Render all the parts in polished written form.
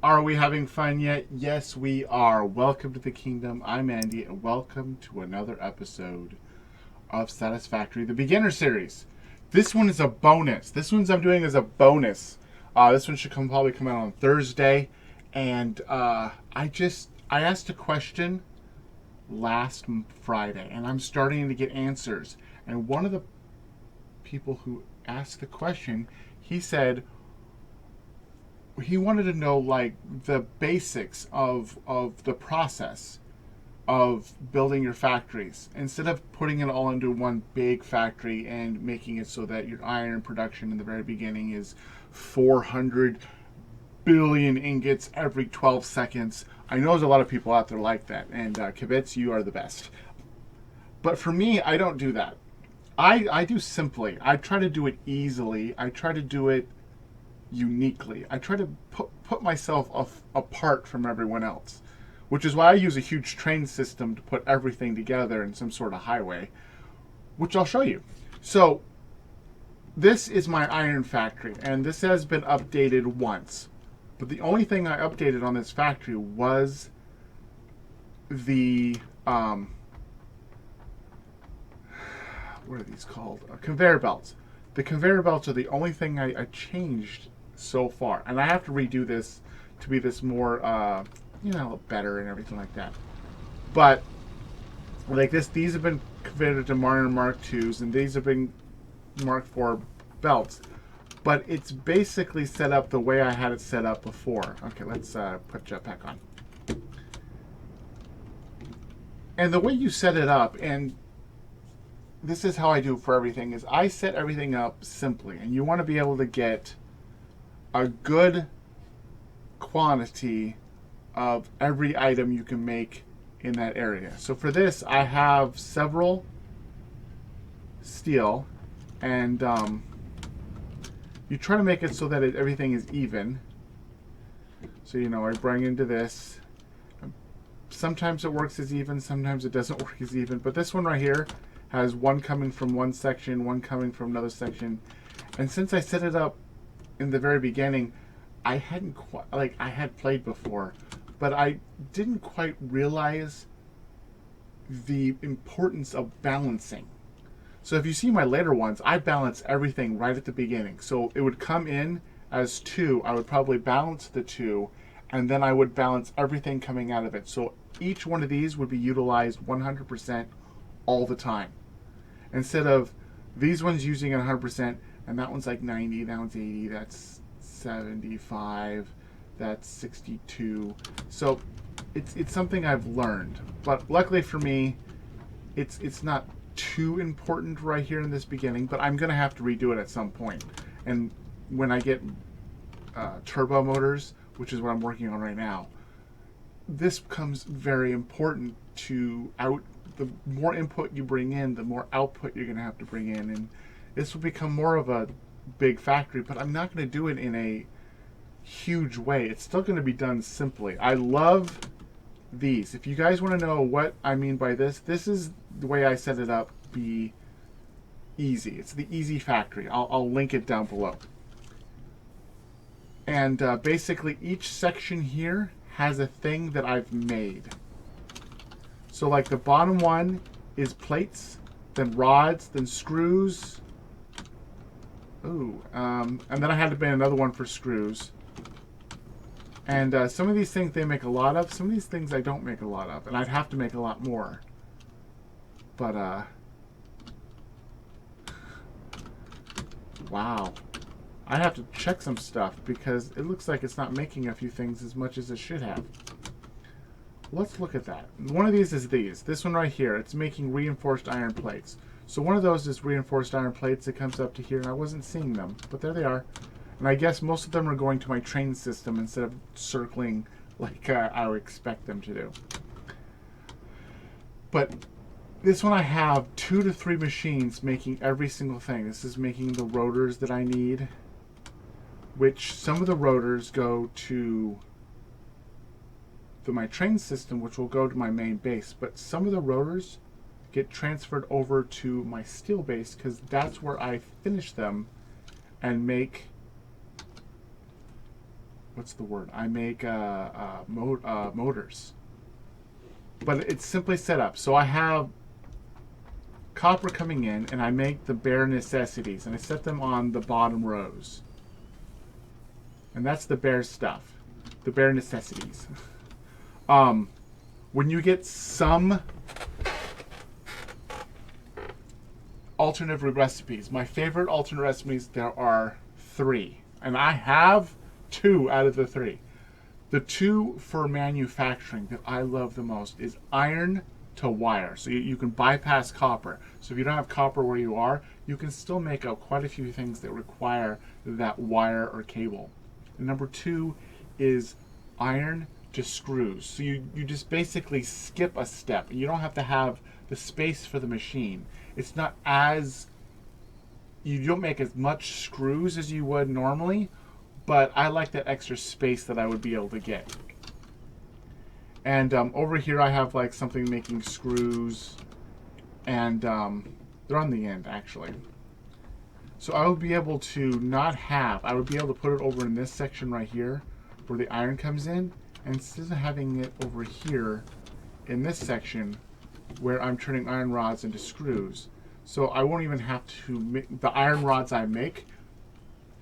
Are we having fun yet? Yes, we are. Welcome to the Kingdom. I'm Andy, and welcome to another episode of Satisfactory, the beginner series. This one is a bonus. This one's I'm doing as a bonus. This one should probably come out on Thursday, and I asked a question last Friday, and I'm starting to get answers. And one of the people who asked the question, he said he wanted to know like the basics of the process of building your factories instead of putting it all into one big factory and making it so that your iron production in the very beginning is 400 billion ingots every 12 seconds. I know there's a lot of people out there like that, and Kibitz, you are the best. But for me, I don't do that. I do simply. I try to do it easily. I try to do it uniquely. I try to put myself apart from everyone else, which is why I use a huge train system to put everything together in some sort of highway, which I'll show you. So this is my iron factory, and this has been updated once. But the only thing I updated on this factory was the what are these called? Conveyor belts. The conveyor belts are the only thing I changed so far, and I have to redo this to be this more, better and everything like that. But like this, these have been converted to Mark IIs, and these have been Mark IV belts. But it's basically set up the way I had it set up before. Okay, let's put Jetpack on. And the way you set it up, and this is how I do for everything, is I set everything up simply, and you want to be able to get a good quantity of every item you can make in that area. So for this, I have several steel, and you try to make it so that everything is even. So, I bring into this. Sometimes it works as even, sometimes it doesn't work as even. But this one right here has one coming from one section, one coming from another section. And since I set it up in the very beginning, I hadn't quite, I had played before, but I didn't quite realize the importance of balancing. So if you see my later ones, I balance everything right at the beginning. So it would come in as 2, I would probably balance the 2, and then I would balance everything coming out of it. So each one of these would be utilized 100% all the time. Instead of these ones using it 100%, and that one's like 90, that one's 80, that's 75, that's 62. So it's something I've learned. But luckily for me, it's not too important right here in this beginning, but I'm going to have to redo it at some point. And when I get turbo motors, which is what I'm working on right now, this becomes very important the more input you bring in, the more output you're going to have to bring in. And this will become more of a big factory, but I'm not going to do it in a huge way. It's still going to be done simply. I love these. If you guys want to know what I mean by this is the way I set it up. Be easy. It's the easy factory. I'll link it down below. And basically each section here has a thing that I've made. So like the bottom one is plates, then rods, then screws. And then I had to make another one for screws. And some of these things they make a lot of. Some of these things I don't make a lot of. And I'd have to make a lot more. But, wow. I have to check some stuff because it looks like it's not making a few things as much as it should have. Let's look at that. One of these is these. This one right here, it's making reinforced iron plates. So one of those is reinforced iron plates. It comes up to here, and I wasn't seeing them, but there they are. And I guess most of them are going to my train system instead of circling like I would expect them to do. But this one I have 2 to 3 machines making every single thing. This is making the rotors that I need, which some of the rotors go to my train system, which will go to my main base. But some of the rotors get transferred over to my steel base because that's where I finish them and make what's the word? I make motors. But it's simply set up. So I have copper coming in, and I make the bare necessities, and I set them on the bottom rows. And that's the bare stuff, the bare necessities. When you get some alternative recipes, my favorite alternate recipes, there are 3. And I have 2 out of the 3. The 2 for manufacturing that I love the most is iron to wire. So you can bypass copper. So if you don't have copper where you are, you can still make out quite a few things that require that wire or cable. And number 2 is iron to screws. So you just basically skip a step. You don't have to have the space for the machine. It's not as, you don't make as much screws as you would normally, but I like that extra space that I would be able to get. And over here I have like something making screws, and they're on the end actually. So I would be able to I would be able to put it over in this section right here where the iron comes in, and instead of having it over here in this section where I'm turning iron rods into screws. So I won't even have to make the iron rods I make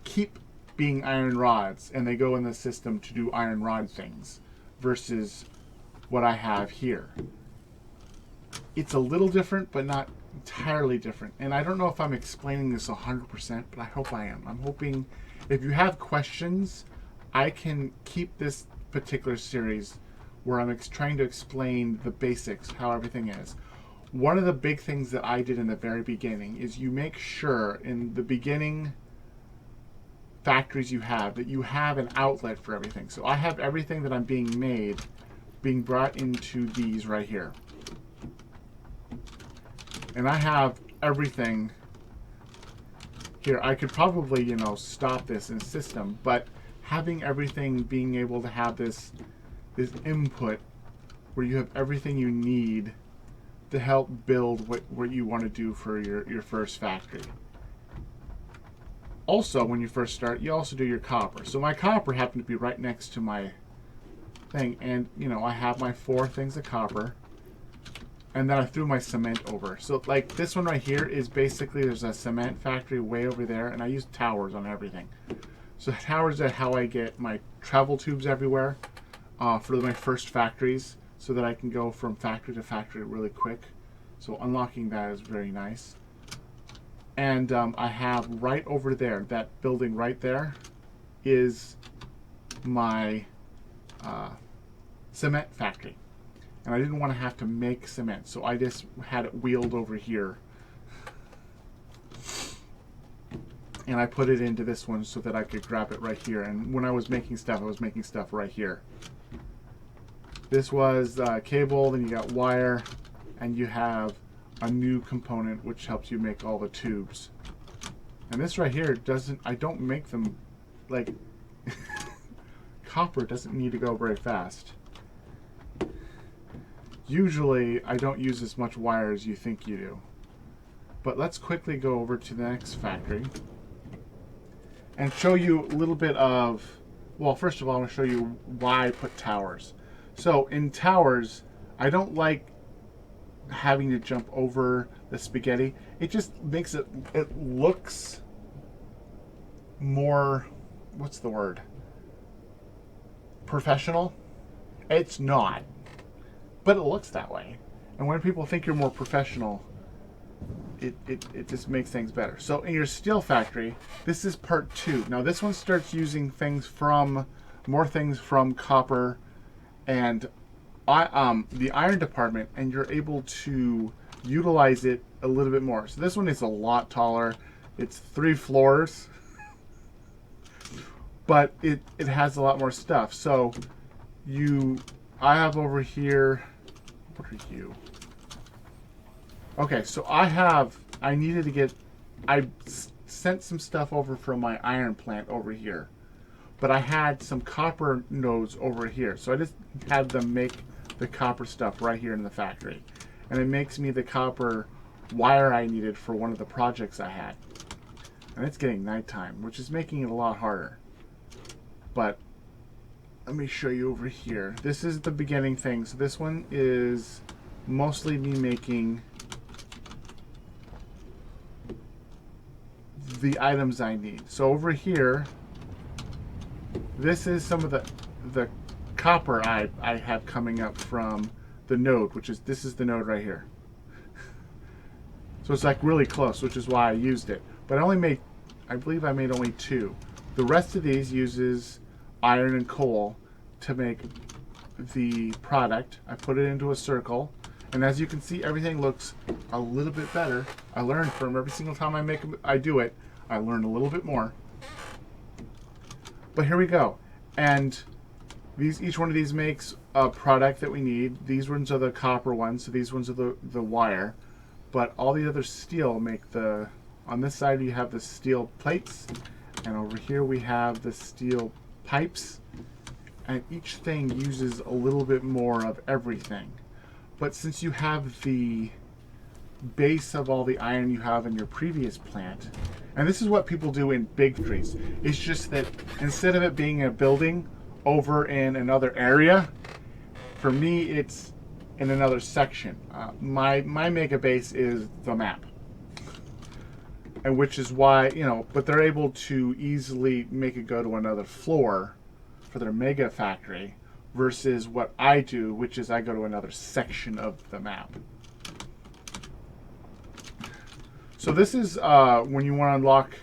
keep being iron rods, and they go in the system to do iron rod things versus what I have here. It's a little different, but not entirely different. And I don't know if I'm explaining this 100%, but I hope I am. I'm hoping if you have questions, I can keep this particular series where I'm trying to explain the basics, how everything is. One of the big things that I did in the very beginning is you make sure in the beginning factories you have that you have an outlet for everything. So I have everything that I'm being made being brought into these right here. And I have everything here. I could probably, stop this in system, but having everything being able to have this input where you have everything you need to help build what you want to do for your first factory. Also, when you first start, you also do your copper. So my copper happened to be right next to my thing, and I have my 4 things of copper, and then I threw my cement over. So like this one right here is basically, there's a cement factory way over there, and I use towers on everything. So towers are how I get my travel tubes everywhere for my first factories, so that I can go from factory to factory really quick. So unlocking that is very nice. And I have right over there, that building right there is my cement factory. And I didn't want to have to make cement, so I just had it wheeled over here. And I put it into this one so that I could grab it right here. And when I was making stuff, I was making stuff right here. This was cable, then you got wire, and you have a new component which helps you make all the tubes. And this right here I don't make them, like, copper doesn't need to go very fast. Usually I don't use as much wire as you think you do. But let's quickly go over to the next factory and show you a little bit of, well, first of all, I'm going to show you why I put towers. So in towers, I don't like having to jump over the spaghetti. It just makes it looks more, what's the word? Professional? It's not. But it looks that way. And when people think you're more professional, it just makes things better. So in your steel factory, this is part 2. Now this one starts using more things from copper and the iron department, and you're able to utilize it a little bit more. So this one is a lot taller. It's 3 floors, but it has a lot more stuff. So I have over here, what are you? Okay, so I sent some stuff over from my iron plant over here, but I had some copper nodes over here. So I just had them make the copper stuff right here in the factory. And it makes me the copper wire I needed for one of the projects I had. And it's getting nighttime, which is making it a lot harder. But let me show you over here. This is the beginning thing. So this one is mostly me making the items I need. So over here, this is some of the copper I have coming up from the node, this is the node right here. So it's like really close, which is why I used it. But I believe I made only 2. The rest of these uses iron and coal to make the product. I put it into a circle, and as you can see, everything looks a little bit better. I learned from every single time I do it, I learn a little bit more. But here we go. And each one of these makes a product that we need. These ones are the copper ones, so these ones are the wire. But all the other steel make on this side you have the steel plates, and over here we have the steel pipes. And each thing uses a little bit more of everything. But since you have the base of all the iron you have in your previous plant, and this is what people do in big trees, it's just that instead of it being a building over in another area, for me it's in another section. My mega base is the map, and which is why, but they're able to easily make it go to another floor for their mega factory versus what I do, which is I go to another section of the map. So this is when you want to unlock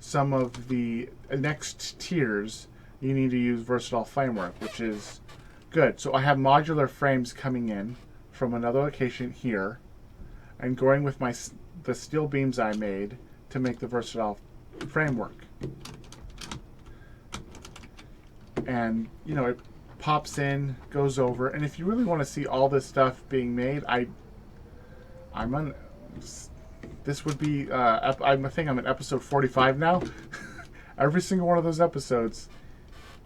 some of the next tiers, you need to use Versatile Framework, which is good. So I have modular frames coming in from another location here, and going with the steel beams I made to make the Versatile Framework. And it pops in, goes over, and if you really want to see all this stuff being made, this would be I think I'm at episode 45 now. Every single one of those episodes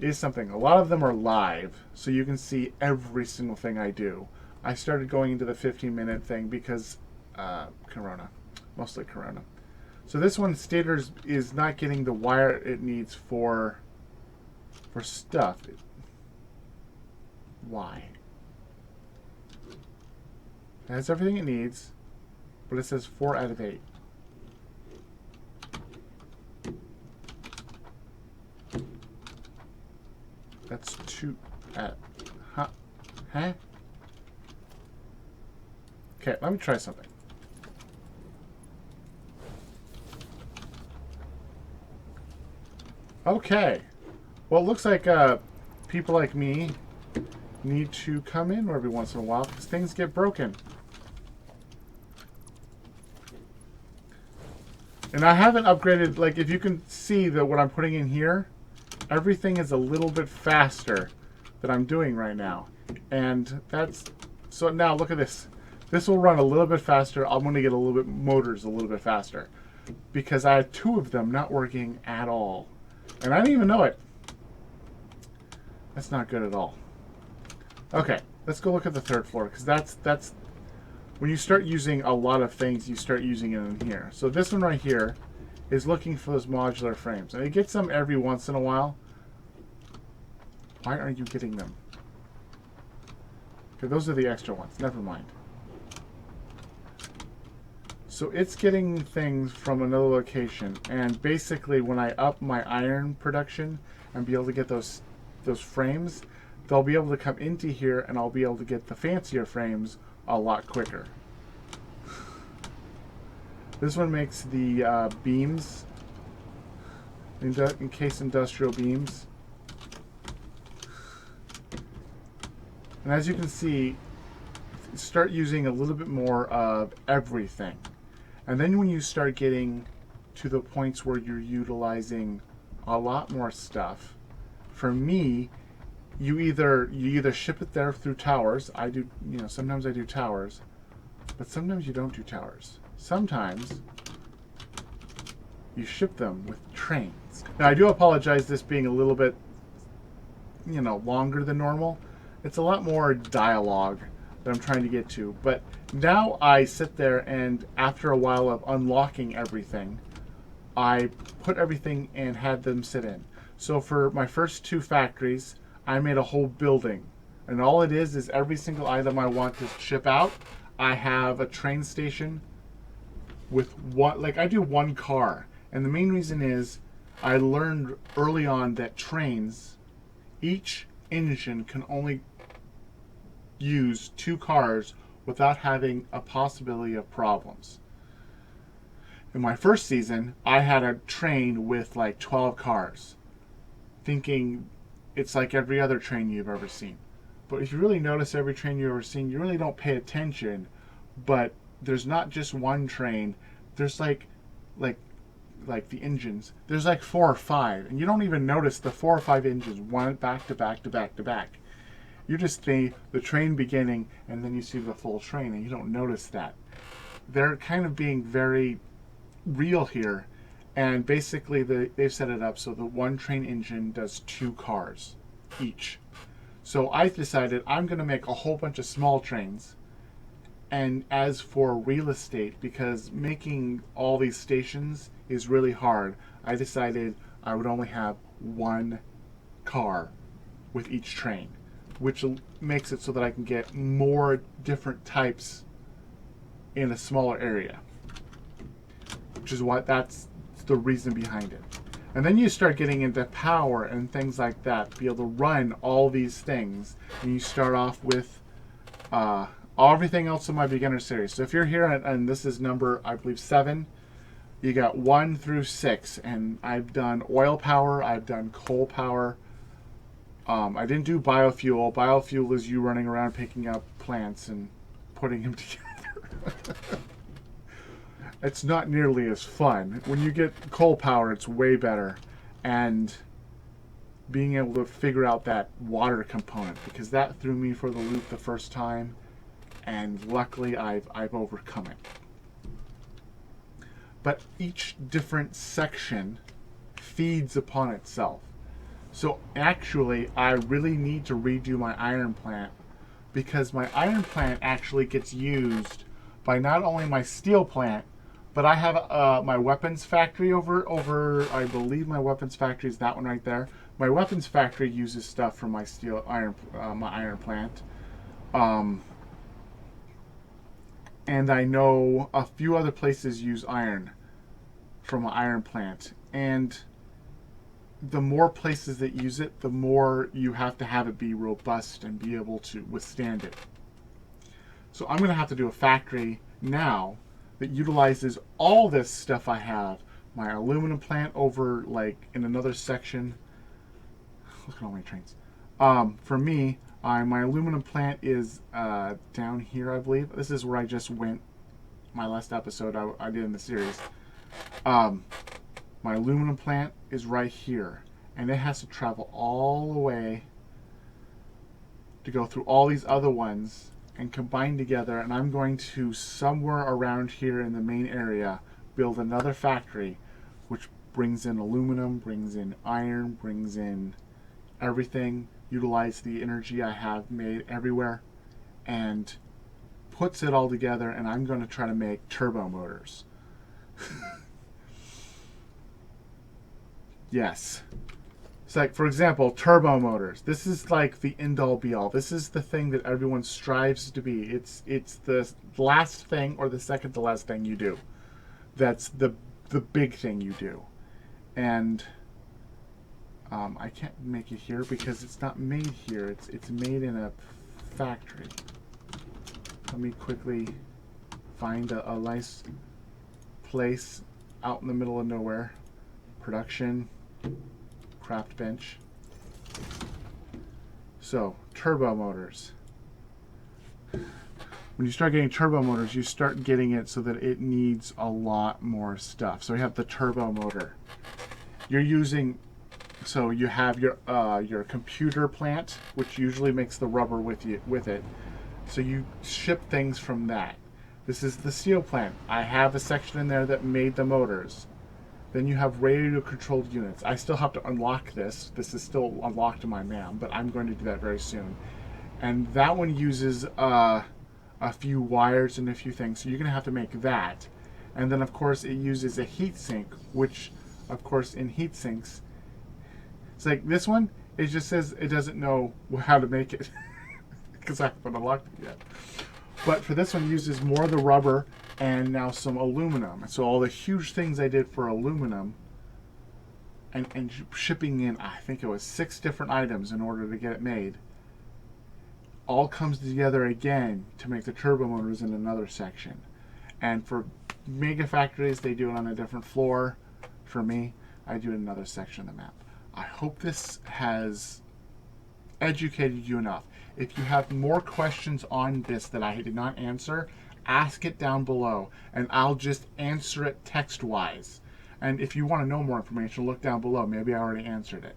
is something. A lot of them are live, so you can see every single thing I do. I started going into the 15-minute thing because Corona, mostly Corona. So this one, Stators is not getting the wire it needs for stuff. Why? It has everything it needs, but it says 4 out of 8. That's 2 at... Huh? Okay, let me try something. Okay. Well, it looks like people like me need to come in every once in a while because things get broken. And I haven't upgraded, like, if you can see that what I'm putting in here, everything is a little bit faster than I'm doing right now. And so now look at this. This will run a little bit faster. I'm going to get motors a little bit faster because I had 2 of them not working at all. And I didn't even know it. That's not good at all. Okay, let's go look at the 3rd floor because that's when you start using a lot of things, you start using it in here. So this one right here is looking for those modular frames. And it gets them every once in a while. Why aren't you getting them? Okay, those are the extra ones. Never mind. So it's getting things from another location. And basically when I up my iron production and be able to get those frames, they'll be able to come into here and I'll be able to get the fancier frames a lot quicker. This one makes the beams, encased industrial beams. And as you can see, start using a little bit more of everything. And then when you start getting to the points where you're utilizing a lot more stuff, for me, you either ship it there through towers. I do, sometimes I do towers, but sometimes you don't do towers. Sometimes you ship them with trains. Now I do apologize this being a little bit, longer than normal. It's a lot more dialogue that I'm trying to get to, but now I sit there and after a while of unlocking everything, I put everything and had them sit in. So for my first 2 factories, I made a whole building. And all it is every single item I want to ship out, I have a train station with one, like I do one car. And the main reason is I learned early on that trains, each engine can only use 2 cars without having a possibility of problems. In my first season, I had a train with like 12 cars, thinking it's like every other train you've ever seen. But if you really notice every train you've ever seen, you really don't pay attention. But there's not just one train. There's like the engines. There's like 4 or 5, and you don't even notice the 4 or 5 engines one back to back to back to back. You just see the train beginning, and then you see the full train, and you don't notice that. They're kind of being very real here, and basically they've set it up so the one train engine does 2 cars each. So I decided I'm going to make a whole bunch of small trains. And as for real estate, because making all these stations is really hard, I decided I would only have 1 car with each train, which makes it so that I can get more different types in a smaller area, which is that's the reason behind it. And then you start getting into power and things like that to be able to run all these things. And you start off with everything else in my beginner series. So if you're here and this is number, I believe, 7, you got 1 through 6. And I've done oil power, I've done coal power. I didn't do biofuel. Biofuel is you running around picking up plants and putting them together. It's not nearly as fun. When you get coal power, it's way better. And being able to figure out that water component, because that threw me for the loop the first time, and luckily I've overcome it. But each different section feeds upon itself. So actually, I really need to redo my iron plant, because my iron plant actually gets used by not only my steel plant, but I have my weapons factory over. I believe my weapons factory is that one right there. My weapons factory uses stuff from my my iron plant, and I know a few other places use iron from my iron plant. And the more places that use it, the more you have to have it be robust and be able to withstand it. So I'm going to have to do a factory now that utilizes all this stuff I have. My aluminum plant over like in another section. Look at all my trains. For me, my aluminum plant is down here, I believe. This is where I just went. My last episode I did in the series. My aluminum plant is right here, and it has to travel all the way to go through all these other ones and combine together, and I'm going to somewhere around here in the main area build another factory which brings in aluminum, brings in iron, brings in everything, utilize the energy I have made everywhere, and puts it all together. And I'm going to try to make turbo motors. Yes. It's like, for example, turbo motors. This is like the end-all be-all. This is the thing that everyone strives to be. It's the last thing or the second to last thing you do. That's the big thing you do. And I can't make it here because it's not made here. It's made in a factory. Let me quickly find a nice place out in the middle of nowhere. Production. Craft bench. So, turbo motors. When you start getting turbo motors, you start getting it so that it needs a lot more stuff. So we have the turbo motor. You're using, so you have your computer plant, which usually makes the rubber with it. So you ship things from that. This is the steel plant. I have a section in there that made the motors. Then you have radio-controlled units. I still have to unlock this. This is still unlocked in my MAM, but I'm going to do that very soon. And that one uses a few wires and a few things, so you're going to have to make that. And then, of course, it uses a heat sink, which, of course, in heat sinks, it's like this one, It just says it doesn't know how to make it because I haven't unlocked it yet. But for this one, it uses more of the rubber and now some aluminum. So all the huge things I did for aluminum and shipping in, I think it was 6 different items in order to get it made, all comes together again to make the turbo motors in another section. And for mega factories, they do it on a different floor. For me, I do it in another section of the map. I hope this has educated you enough. If you have more questions on this that I did not answer, ask it down below and I'll just answer it text-wise. And if you want to know more information, look down below. Maybe I already answered it.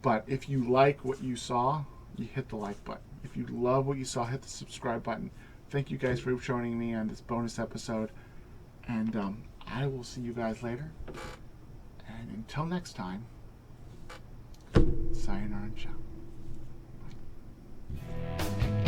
But if you like what you saw, you hit the like button. If you love what you saw, hit the subscribe button. Thank you guys for joining me on this bonus episode. And I will see you guys later. And until next time, sayonara and ciao. Bye.